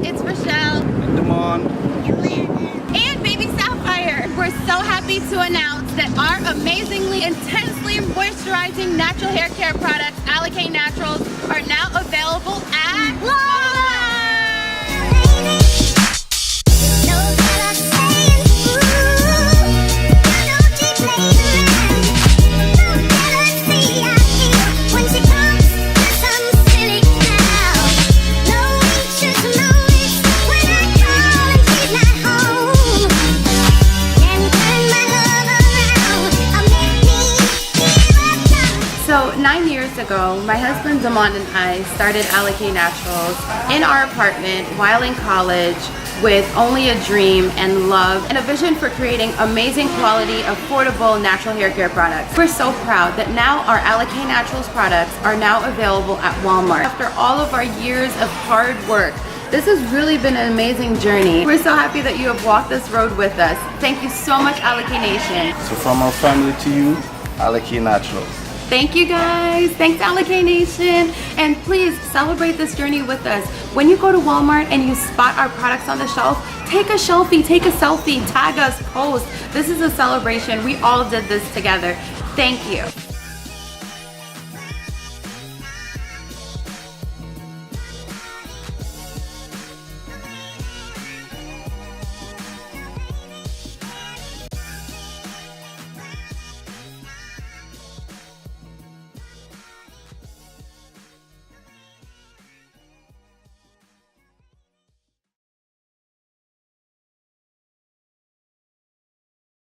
it's Rochelle. Damon. And baby Sapphire. We're so happy to announce that our amazingly, intensely moisturizing natural hair care products, Alikay Naturals, are now available at Walmart. So 9 years ago, my husband Damon and I started Alikay Naturals in our apartment while in college with only a dream and love and a vision for creating amazing quality, affordable natural hair care products. We're so proud that now our Alikay Naturals products are now available at Walmart. After all of our years of hard work, this has really been an amazing journey. We're so happy that you have walked this road with us. Thank you so much, Alikay Nation. So from our family to you, Alikay Naturals. Thank you guys. Thanks, Alikay Nation. And please celebrate this journey with us. When you go to Walmart and you spot our products on the shelf, take a selfie, tag us, post. This is a celebration. We all did this together. Thank you.